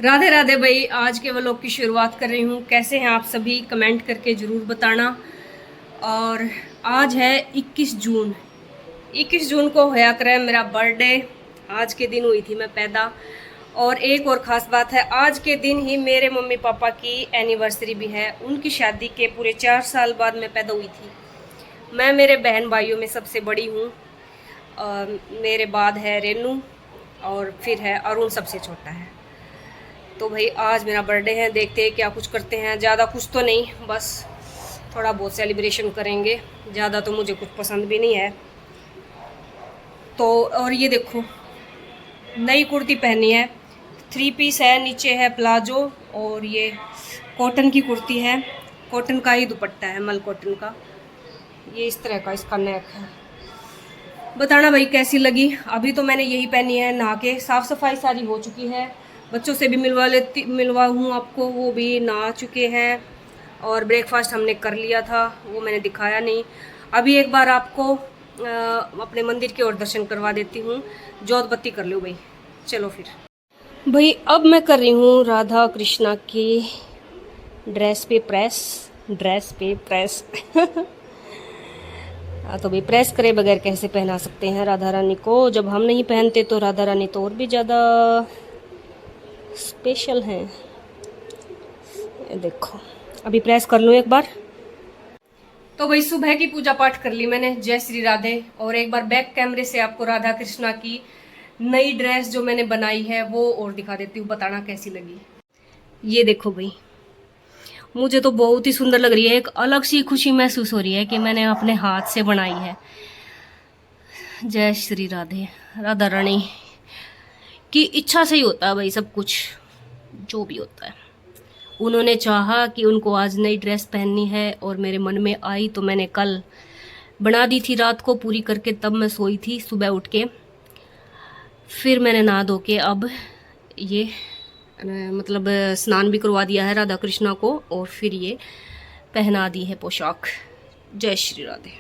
राधे राधे भाई। आज के व्लॉग की शुरुआत कर रही हूँ। कैसे हैं आप सभी, कमेंट करके ज़रूर बताना। और आज है 21 जून। 21 जून को होया करे मेरा बर्थडे। आज के दिन हुई थी मैं पैदा। और एक और ख़ास बात है, आज के दिन ही मेरे मम्मी पापा की एनिवर्सरी भी है। उनकी शादी के पूरे 4 साल बाद मैं पैदा हुई थी। मैं मेरे बहन भाइयों में सबसे बड़ी हूँ। मेरे बाद है रेनू और फिर है अरुण, सबसे छोटा है। तो भाई आज मेरा बर्थडे है, देखते हैं क्या कुछ करते हैं। ज़्यादा कुछ तो नहीं, बस थोड़ा बहुत सेलिब्रेशन करेंगे। ज़्यादा तो मुझे कुछ पसंद भी नहीं है। तो और ये देखो, नई कुर्ती पहनी है, 3 पीस है, नीचे है प्लाजो और ये कॉटन की कुर्ती है। कॉटन का ही दुपट्टा है, मल कॉटन का। ये इस तरह का इसका नेक है। बताना भाई कैसी लगी। अभी तो मैंने यही पहनी है, नहा के साफ़ सफाई सारी हो चुकी है। बच्चों से भी मिलवा हूँ आपको, वो भी नहा चुके हैं। और ब्रेकफास्ट हमने कर लिया था, वो मैंने दिखाया नहीं। अभी एक बार आपको अपने मंदिर की ओर दर्शन करवा देती हूँ। जोत बत्ती कर लो भाई, चलो फिर। भाई अब मैं कर रही हूँ राधा कृष्णा की ड्रेस पे प्रेस तो भाई प्रेस करे बगैर कैसे पहना सकते हैं राधा रानी को। जब हम नहीं पहनते तो राधा रानी तो और भी ज़्यादा स्पेशल हैं। देखो अभी प्रेस कर लूँ एक बार। तो भाई सुबह की पूजा पाठ कर ली मैंने, जय श्री राधे। और एक बार बैक कैमरे से आपको राधा कृष्णा की नई ड्रेस जो मैंने बनाई है वो और दिखा देती हूँ, बताना कैसी लगी। ये देखो भाई, मुझे तो बहुत ही सुंदर लग रही है। एक अलग सी खुशी महसूस हो रही है कि मैंने अपने हाथ से बनाई है। जय श्री राधे। राधा रानी की इच्छा से ही होता है भाई सब कुछ, जो भी होता है। उन्होंने चाहा कि उनको आज नई ड्रेस पहननी है और मेरे मन में आई तो मैंने कल बना दी थी, रात को पूरी करके। तब मैं सोई थी, सुबह उठ के फिर मैंने नहा धो के अब ये मतलब स्नान भी करवा दिया है राधा कृष्णा को और फिर ये पहना दी है पोशाक। जय श्री राधे।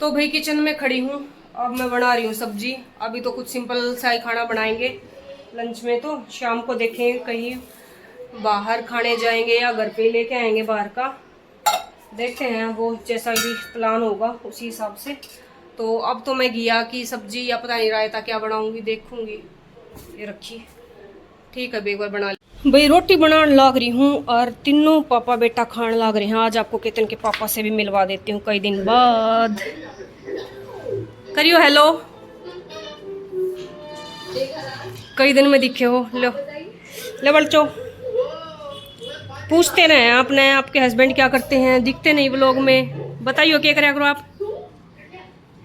तो भाई किचन में खड़ी हूँ, अब मैं बना रही हूँ सब्जी। अभी तो कुछ सिंपल सा ही खाना बनाएंगे लंच में। तो शाम को देखेंगे कहीं बाहर खाने जाएंगे या घर पे लेके आएंगे बाहर का, देखते हैं। वो जैसा भी प्लान होगा उसी हिसाब से। तो अब तो मैं घिया की सब्जी या पता नहीं रायता क्या बनाऊंगी, देखूंगी। ये रखी, ठीक है, एक बार बना ली। भाई रोटी बनाने लाग रही हूँ और तीनों पापा बेटा खाने लाग रहे हैं। आज आपको केतन के पापा से भी मिलवा देती हूँ कई दिन बाद। करियो हेलो, कई दिन में दिखे हो। लो ले बच्चों, पूछते रहे आपने आपके हस्बैंड क्या करते हैं, दिखते नहीं व्लॉग में। बताइयो क्या करा करो आप।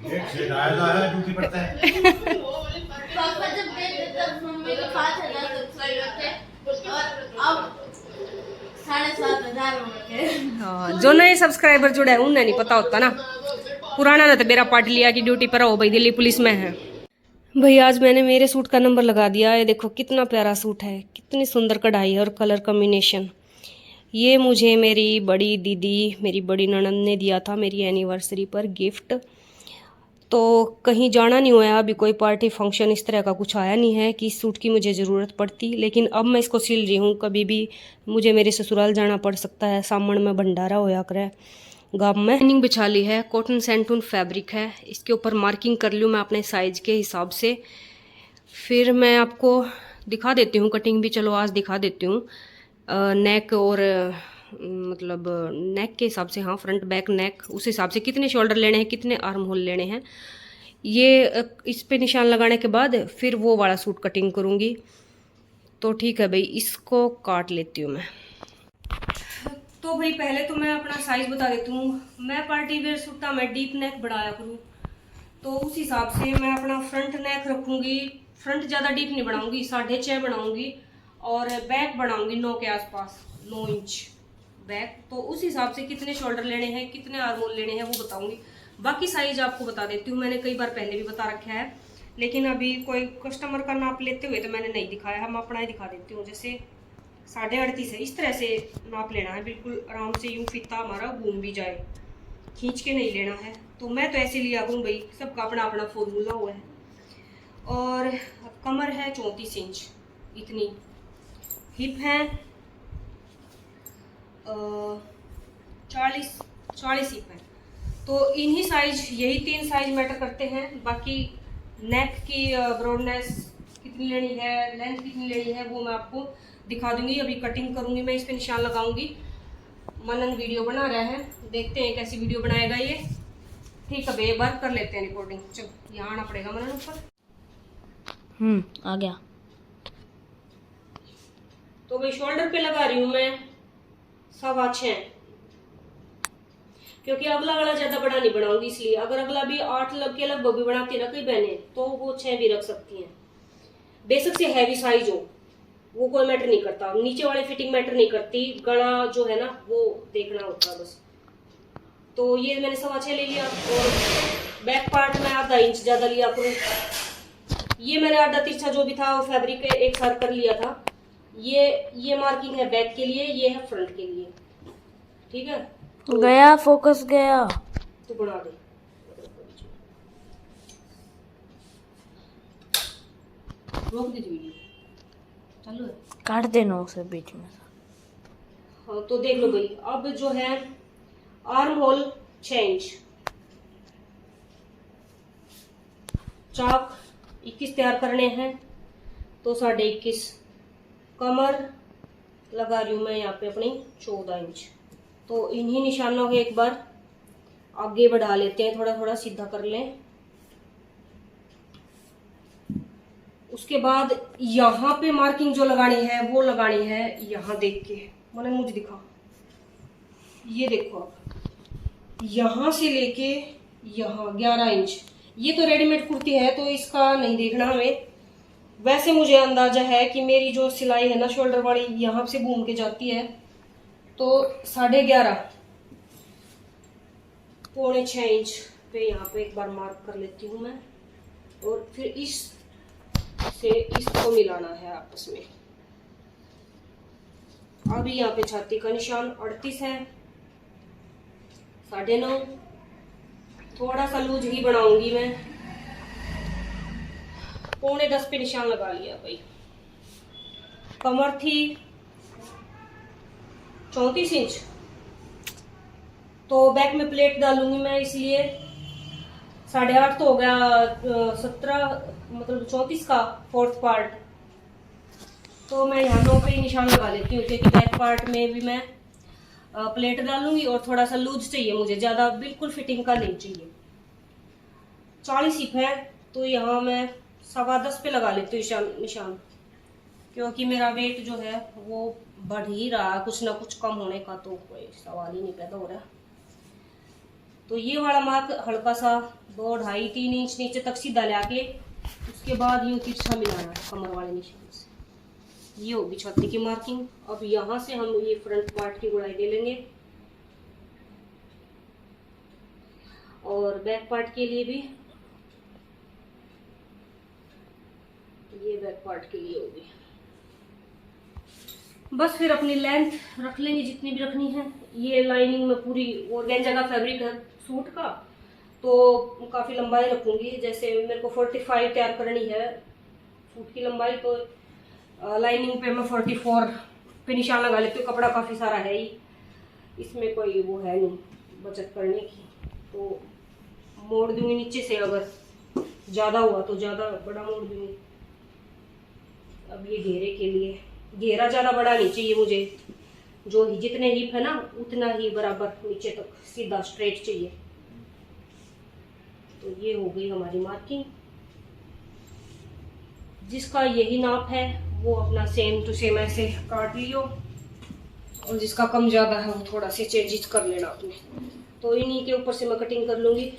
ड्यूटी पड़ता है। हाँ, जो नए सब्सक्राइबर जुड़े हैं उन्हें नहीं पता होता ना। पुराना ने तो मेरा पार्ट लिया कि ड्यूटी पर हो भाई, दिल्ली पुलिस में है। भाई आज मैंने मेरे सूट का नंबर लगा दिया। ये देखो कितना प्यारा सूट है, कितनी सुंदर कढ़ाई और कलर कॉम्बिनेशन। ये मुझे मेरी बड़ी दीदी, मेरी बड़ी ननंद ने दिया था मेरी एनिवर्सरी पर गिफ्ट। तो कहीं जाना नहीं हुआ, अभी कोई पार्टी फंक्शन इस तरह का कुछ आया नहीं है कि इस सूट की मुझे ज़रूरत पड़ती। लेकिन अब मैं इसको सिल रही हूँ, कभी भी मुझे मेरे ससुराल जाना पड़ सकता है। सामन में भंडारा होया करे गाँव में। लाइनिंग बिछा ली है, कॉटन सेंटून फैब्रिक है। इसके ऊपर मार्किंग कर लूँ मैं अपने साइज के हिसाब से। फिर मैं आपको दिखा देती हूँ कटिंग भी, चलो आज दिखा देती हूँ। नेक और मतलब नेक के हिसाब से, हाँ फ्रंट बैक नेक, उस हिसाब से कितने शोल्डर लेने हैं, कितने आर्म होल लेने हैं। ये इस पे निशान लगाने के बाद फिर वो वाला सूट कटिंग करूँगी। तो ठीक है भाई, इसको काट लेती हूँ मैं। तो भाई पहले तो मैं अपना साइज बता देती हूँ। मैं पार्टी वेयर सूट मैं डीप नेक बढ़ाया करूँ, तो उस हिसाब से मैं अपना फ्रंट नेक रखूँगी। फ्रंट ज़्यादा डीप नहीं बनाऊँगी, 6.5 बनाऊँगी। और बैक बनाऊँगी 9 के आसपास, 9 इंच बैक। तो उस हिसाब से कितने शोल्डर लेने हैं, कितने आर्म होल लेने हैं वो बताऊँगी। बाकी साइज आपको बता देती हूँ, मैंने कई बार पहले भी बता रखा है। लेकिन अभी कोई कस्टमर का नाप लेते हुए तो मैंने नहीं दिखाया, हम अपना ही दिखा देती हूँ। जैसे 38.5 है, इस तरह से नाप लेना है, बिल्कुल आराम से। यूँ फीता हमारा घूम भी जाए, खींच के नहीं लेना है। तो मैं तो ऐसे लिया करूँ भाई, सबका अपना अपना फॉर्मूला हुआ है। और कमर है 34 इंच इतनी, हिप है 40 हिप है। तो इन्हीं साइज, यही 3 साइज मैटर करते हैं। बाकी नेक की ब्रॉडनेस कितनी लेनी है, लेंथ कितनी लेनी है, वो मैं आपको दिखा दूंगी। अभी कटिंग करूंगी मैं, इस पे निशान लगाऊंगी। मनन वीडियो बना रहा है, देखते हैं कैसी वीडियो बनाएगा ये। ठीक है, एक बार कर लेते हैं रिकॉर्डिंग। चलो यहाँ आना पड़ेगा मनन ऊपर। आ गया। तो भाई शोल्डर पे लगा रही हूँ मैं 6.25, क्योंकि अगला वाला ज्यादा बड़ा नहीं बनाऊंगी इसलिए। अगर अगला भी 8 लग के लगभग भी बनाती है ना कई बहने, तो वो 6 भी रख सकती हैं। बेशक से हैवी साइज हो, वो कोई मैटर नहीं करता। नीचे वाली फिटिंग मैटर नहीं करती, गला जो है ना वो देखना होता है बस। तो ये मैंने 6.25 ले लिया। और बैक पार्ट में आधा इंच ज्यादा लिया करूँ। ये मैंने आधा तिरछा जो भी था वो फैब्रिक एक साथ कर लिया था। ये मार्किंग है बैक के लिए, ये है फ्रंट के लिए। ठीक है, तो गया फोकस गया। तो बना दे। रोक दीजिए वीडियो चालू है। काट देना उसे बीच में। हाँ, तो देख लो भाई। अब जो है आर्म होल 6 इंच, चाक 21 तैयार करने हैं, तो 21.5। कमर लगा रही हूं मैं यहाँ पे अपनी 14 इंच। तो इन्हीं निशानों को एक बार आगे बढ़ा लेते हैं, थोड़ा थोड़ा सीधा कर लें। उसके बाद यहाँ पे मार्किंग जो लगानी है वो लगानी है यहाँ देख के। मैंने मुझे दिखा, ये देखो आप, यहाँ से लेके यहाँ 11 इंच। ये तो रेडीमेड कुर्ती है तो इसका नहीं देखना हमें। वैसे मुझे अंदाजा है कि मेरी जो सिलाई है ना शोल्डर वाली, यहाँ से घूम के जाती है, तो 11.5 पौने 6 इंच पे यहाँ पे एक बार मार्क कर लेती हूँ मैं। और फिर इस से इसको मिलाना है आपस में। अभी यहाँ पे छाती का निशान 38 है, 9.5। थोड़ा सा लूज ही बनाऊंगी मैं, पौने 10 पे निशान लगा लिया भाई। कमर थी 34 इंच, तो बैक में प्लेट डालूंगी मैं, इसलिए 8.5 तो हो गया 17, मतलब 34 का 4th पार्ट। तो मैं यहाँ 9 पे ही निशान लगा लेती हूँ, क्योंकि बैक पार्ट में भी मैं प्लेट डालूंगी। और थोड़ा सा लूज चाहिए मुझे, ज्यादा बिल्कुल फिटिंग का नहीं चाहिए। 40 हिप है, तो यहाँ मैं 10.15 पे लगा लेती हूँ निशान, क्योंकि मेरा वेट जो है वो बढ़ ही रहा, कुछ ना कुछ कम होने का तो कोई सवाल ही नहीं पैदा हो रहा। तो ये वाला मार्क हल्का सा 2-2.5-3 इंच नीचे तक सीधा लाके, उसके बाद यूं तिरछा मिलाना है कमर वाले निशान से। ये होगी छाती की मार्किंग। अब यहाँ से हम ये फ्रंट पार्ट की गुड़ाई ले लेंगे, और बैक पार्ट के लिए भी ये बैक पार्ट के लिए होगी। बस फिर अपनी लेंथ रख लेंगे जितनी भी रखनी है। ये लाइनिंग में पूरी ऑर्गेन्जा का फैब्रिक है सूट का, तो काफी लंबाई रखूंगी। जैसे मेरे को 45 तैयार करनी है सूट की लंबाई, तो लाइनिंग पे मैं 44 पे निशान लगा लेती हूँ। कपड़ा काफी सारा है ही, इसमें कोई वो है नहीं बचत करने की। तो मोड़ दूंगी नीचे से, अगर ज्यादा हुआ तो ज्यादा बड़ा मोड़ दूंगी। अब ये घेरे के लिए घेरा ज्यादा बड़ा नहीं चाहिए मुझे, जो जितने हिप है ना उतना ही बराबर नीचे तक सीधा स्ट्रेट चाहिए। तो ये हो गई हमारी मार्किंग। जिसका यही नाप है वो अपना सेम टू सेम ऐसे काट लियो, और जिसका कम ज्यादा है वो थोड़ा से चेंजेस कर लेना अपने। तो इन्हीं के ऊपर से मैं कटिंग कर लूंगी।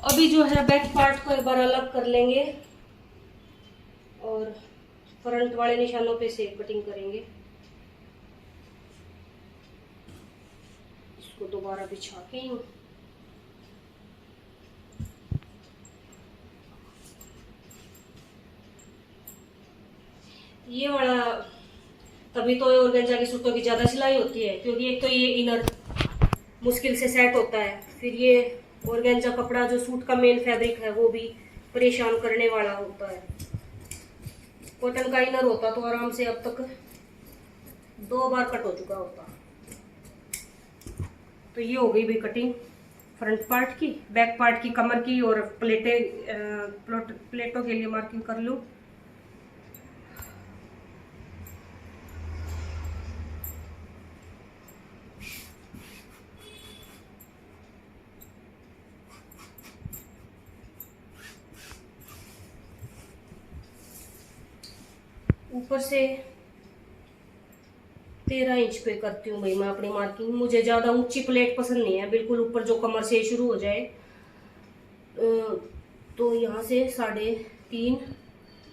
अभी जो है बैक पार्ट को एक बार अलग कर लेंगे, और फ्रंट वाले निशानों पे से कटिंग करेंगे। इसको दोबारा बिछा के यूं। ये वाला तभी तो ऑर्गेन्जा की सूटों की ज्यादा सिलाई होती है, क्योंकि एक तो ये इनर मुश्किल से सेट होता है, फिर ये ऑर्गेन्जा कपड़ा जो सूट का मेन फैब्रिक है वो भी परेशान करने वाला होता है। कॉटन का इनर होता तो आराम से अब तक 2 बार कट हो चुका होता। तो ये हो गई भाई कटिंग फ्रंट पार्ट की, बैक पार्ट की, कमर की, और प्लेटों के लिए मार्किंग कर लूँ। ऊपर से 13 इंच पे करती हूँ भाई मैं अपनी मार्किंग। मुझे ज़्यादा ऊंची प्लेट पसंद नहीं है, बिल्कुल ऊपर जो कमर से शुरू हो जाए। तो यहाँ से 3.5,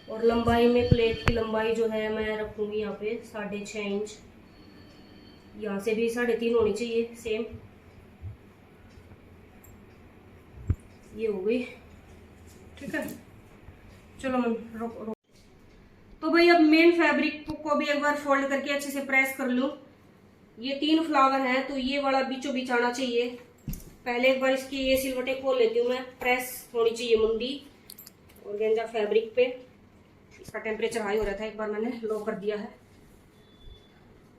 और लंबाई में प्लेट की लंबाई जो है मैं रखूँगी यहाँ पे 6.5 इंच। यहाँ से भी 3.5 होनी चाहिए सेम। ये हो गई, ठीक है। चलो मैं रोक। तो भाई अब मेन फैब्रिक को भी एक बार फोल्ड करके अच्छे से प्रेस कर लूं। ये 3 फ्लावर हैं तो ये वाला बीचों बीच आना चाहिए। पहले एक बार इसकी ये सिलवटें खोल लेती हूँ मैं। प्रेस होनी चाहिए मुंडी ऑर्गेन्जा फैब्रिक पे। इसका टेम्परेचर हाई हो रहा था, एक बार मैंने लो कर दिया है।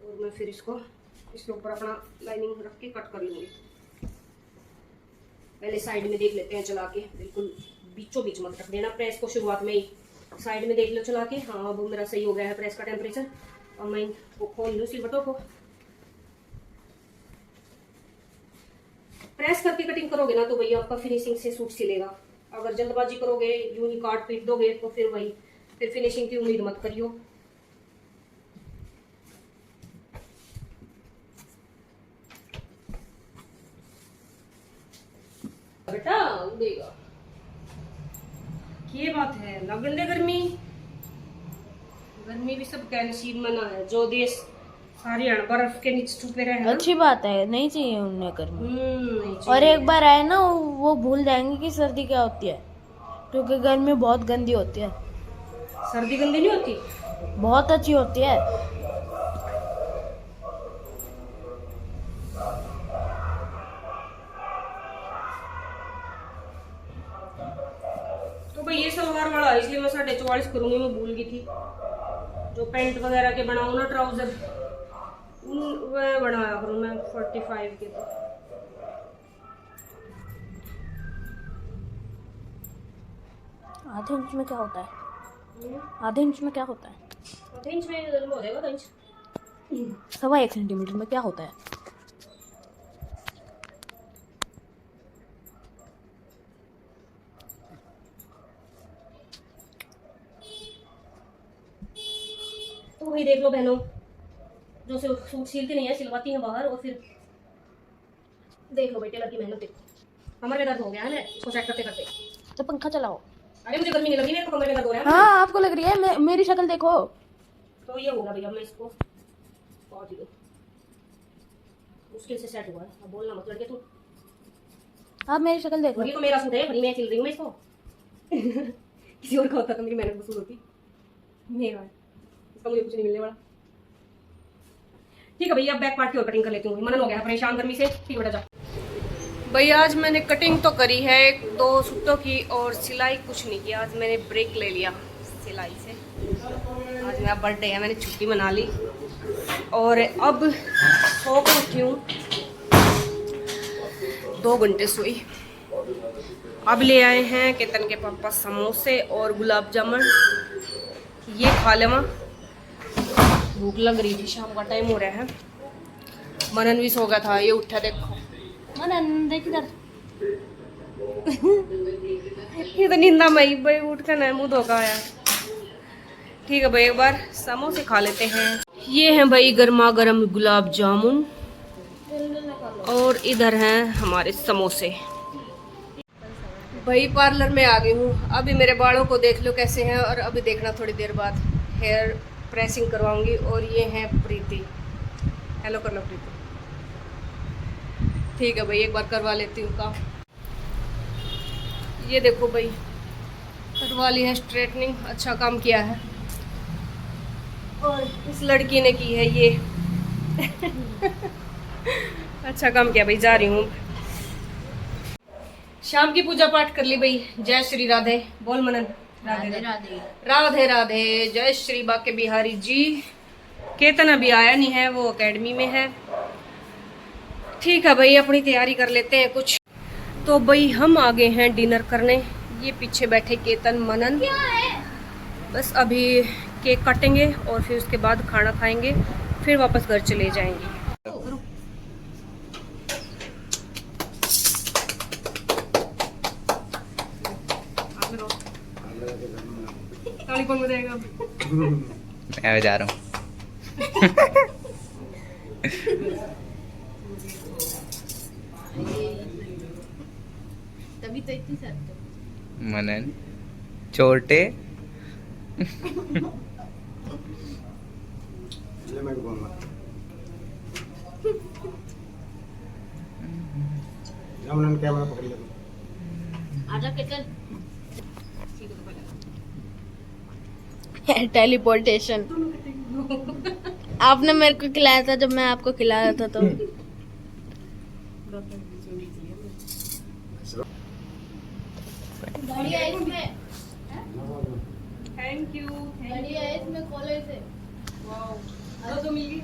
और मैं फिर इसको इसके ऊपर अपना लाइनिंग रख के कट कर लूंगी। पहले साइड में देख लेते हैं चला के, बिल्कुल बीचों बीच मत रख देना प्रेस को, शुरुआत में ही साइड में देख लो चला के। हाँ अब मेरा सही हो गया है प्रेस का टेम्परेचर। और मैं इनको खोल लूँ सिलवटों को। प्रेस करके कटिंग करोगे ना तो भैया आपका फिनिशिंग से सूट सिलेगा। अगर जल्दबाजी करोगे, यूं ही काट पीट दोगे तो फिर फिनिशिंग की उम्मीद मत करियो। बेटा उड़ेगा, ये बात है। लगन दे गर्मी भी सब क्या नसीब मना है। जो देश सारी बर्फ के नीचे छुपे रहे हैं। अच्छी बात है, नहीं चाहिए उन्हें गर्मी। नहीं और एक बार आए ना वो भूल जाएंगे कि सर्दी क्या होती है, क्योंकि गर्मी बहुत गंदी होती है। सर्दी गंदी नहीं होती, बहुत अच्छी होती है। तो भाई ये सलवार वाला है इसलिए मैं 44.5 करूंगी। मैं भूल गई थी। जो पैंट वगैरह के बनाऊँ ना ट्राउजर, वह बनाया करूँ मैं 45 के। तो आधे इंच में क्या होता है? आधे इंच में क्या होता है? आधे इंच में हो जाएगा 2 इंच। 1.25 सेंटीमीटर में क्या होता है? तो वही देख लो बहनों, जो सूट सिलती नहीं है सिलवाती है बाहर। और फिर देख लो भाई टेलर की मेहनत देखो। कमर में दर्द हो गया है ना इसको सेट करते करते। तो पंखा चलाओ। अरे मुझे गर्मी नहीं लग रही, मेरे को कमर में दर्द हो रहा है। हाँ आपको लग रही है, मेरी शक्ल देखो। तो ये होगा भैया, मैं इसको काट ही दूं। मुश्किल से सेट हुआ है। अब बोलना मत लड़के तू। आप मेरी शक्ल देखो। और ये तो मेरा सूट है, भरी मैं सिल रही हूँ मैं इसको। किसी और का होता तो मेरी मेहनत वसूल होती। मेरा है, इसका मुझे कुछ नहीं मिलने वाला। ठीक है भैया, अब बैक पार्ट की और कटिंग कर लेती हूँ। मनन हो गया है परेशान गर्मी से। ठीक बेटा जा। भैया आज मैंने कटिंग तो करी है 2 सूटों की, और सिलाई कुछ नहीं किया। आज मैंने ब्रेक ले लिया सिलाई से। आज मेरा बर्थडे है, मैंने छुट्टी मना ली। और अब सो के उठी हूँ, 2 घंटे सोई। अब ले आए हैं केतन के पापा समोसे और गुलाब जामुन। ये खा लेवा, भूख लग रही थी, शाम का टाइम हो रहा है। मनन भी सो गया था, ये उठा देखो। मनन देख इधर। ये तो नींदा मई भाई, उठ कर ना मुँह धोखा आया। ठीक है भाई, एक बार समोसे खा लेते हैं। ये हैं भाई गर्मा गर्म गुलाब जामुन, और इधर हैं हमारे समोसे। भाई पार्लर में आ गई हूँ। अभी मेरे बालों को देख लो कैसे हैं, और अभी देखना थोड़ी देर बाद हेयर प्रेसिंग करवाऊंगी। और ये हैं प्रीति। हेलो कर लो प्रीति। ठीक है भाई, एक बार करवा लेती हूँ काम। ये देखो भाई, करवा ली है स्ट्रेटनिंग, अच्छा काम किया है। और इस लड़की ने की है ये अच्छा काम किया भाई, जा रही हूँ। शाम की पूजा पाठ कर ली भाई। जय श्री राधे बोल मनन। राधे राधे राधे राधे। जय श्री बाके बिहारी जी। केतन अभी आया नहीं है, वो एकेडमी में है। ठीक है भाई, अपनी तैयारी कर लेते हैं कुछ। तो भाई हम आ गए हैं डिनर करने। ये पीछे बैठे केतन मनन। बस अभी केक काटेंगे और फिर उसके बाद खाना खाएंगे, फिर वापस घर चले जाएंगे। ताली कौन बजाएगा? मैं जा रहा हूँ। तभी तो इतनी सख्त। मनन छोटे मैं बोलूंगा हमने कैमरा पकड़ लिया। आजा केतन। टेलीपोर्टेशन। आपने मेरे को खिलाया था जब मैं आपको खिला रहा था तो। गाड़ी है इसमें। Thank you. गाड़ी है इसमें, कॉलेज से। वाओ, तो मिल गई।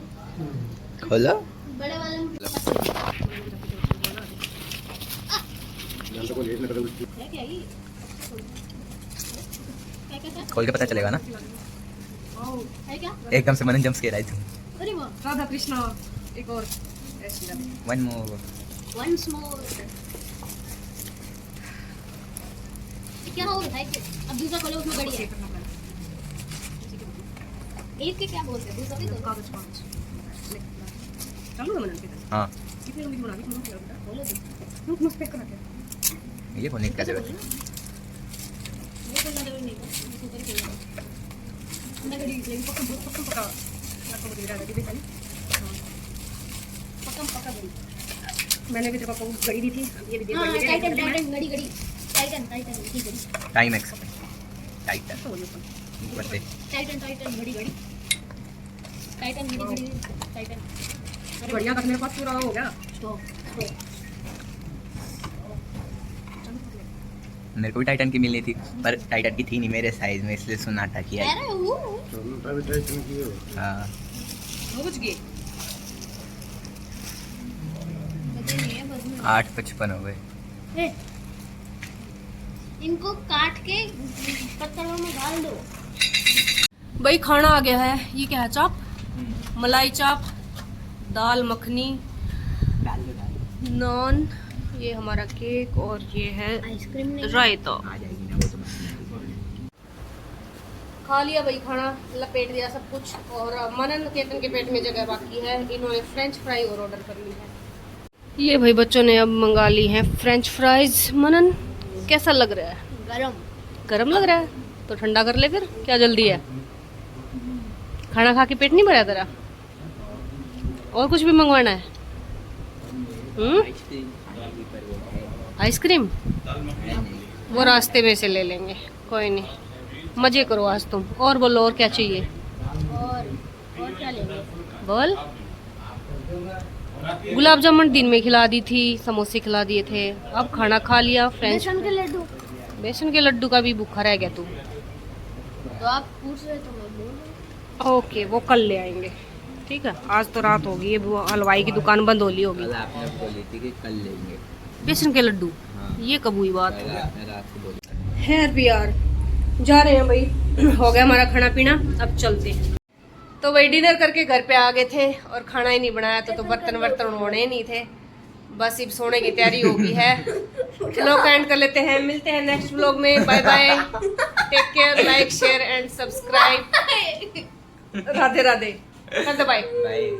खोलो। बड़े वाले में जानते को लेट न करे उसकी। है क्या ये? क्या था? खोल के पता चलेगा ना। है क्या? एकदम से मनन जंप स्केयर आई थी। अरे वाह। राधा कृष्णा। एक और ऐसी Radha. One more. Once more. क्या हो रहा है? अब दूसरा खोलो, उसमें गाड़ी है। एक के क्या बोलते हैं? दूसरा भी दो। कागज कागज चालू है मनन के। हाँ, कितने लंबी बना दी खोलो क्या बेटा? खोलो तो। मस्त पैक करा के। ये खोलने की क्या जरूरत है? ये खोलना जरूरी नहीं है। इसको करके खोलो। अंदर गाड़ी लेकिन पक्का पक्का पक्का आपको बता रहा था खाली। पक्का पक्का गाड़ी। मैंने भी तेरे पापा को घड़ी दी थी, अब ये भी दे हाँ, घड़ी। टाइटन टाइटन गाड़ी गाड़ी। टाइटन टाइटन की गाड़ी। टाइम एक्स टाइटन ऊपर से। टाइटन टाइटन गाड़ी गाड़ी। टाइटन गाड़ी गाड़ी। टाइटन। बढ़िया तक मेरे पास पूरा हो गया। Stop stop. मेरे को भी टाइटन की मिलनी थी, पर टाइटन की थी नहीं मेरे साइज में, इसलिए सुनाटा किया। अरे वो तो भी ट्राई किए हो। हाँ, हो कुछ गए 8:55 हो गए। ए, इनको काट के पत्थरों में डाल दो। भाई खाना आ गया है। ये क्या है? चाप, मलाई चाप, दाल मखनी, नान, ये हमारा केक और ये है आइसक्रीम नहीं रायता। आ जाएगी ना वो तो। खा लिया भाई खाना, लपेट दिया सब कुछ। और मनन केतन के पेट में जगह बाकी है। इन्होंने फ्रेंच फ्राई और ऑर्डर कर ली है। ये भाई बच्चों ने अब मंगा ली है फ्रेंच फ्राइज। मनन कैसा लग रहा है? गरम। गरम लग रहा है तो ठंडा कर ले फिर, क्या जल्दी है? खाना खा के पेट नहीं भरा तेरा? और कुछ भी मंगवाना है? आइसक्रीम वो रास्ते में से ले लेंगे, कोई नहीं। मजे करो आज तुम। और बोलो, और क्या चाहिए? और क्या लेंगे? बोल। गुलाब जामुन दिन में खिला दी थी, समोसे खिला दिए थे, अब खाना खा लिया। फ्रेंच बेसन के लड्डू। बेसन के लड्डू का भी भूखा रह गया तू। तो आप पूछ रहे तो मैं बोल रही हूँ। ओके, वो कल ले आएंगे। ठीक है, आज तो रात होगी, वो हलवाई की दुकान बंद होली होगी। कल आपने बोली थी कि कल लेंगे। बेसन के लड्डू, हाँ। ये कब हुई बात? कल आपने रात को बोली। खैर भी यार, जा रहे हैं भाई। हो गया हमारा खाना पीना, अब चलते हैं। तो भाई डिनर करके घर पे आ गए थे और खाना ही नहीं बनाया तो बर्तन होने ही नहीं थे। बस अब सोने की तैयारी हो गई है। चलो एंड कर लेते हैं, मिलते हैं नेक्स्ट व्लॉग में। Bye bye, take care, like share and subscribe. Radhe Radhe, कर दो बाय। बाय।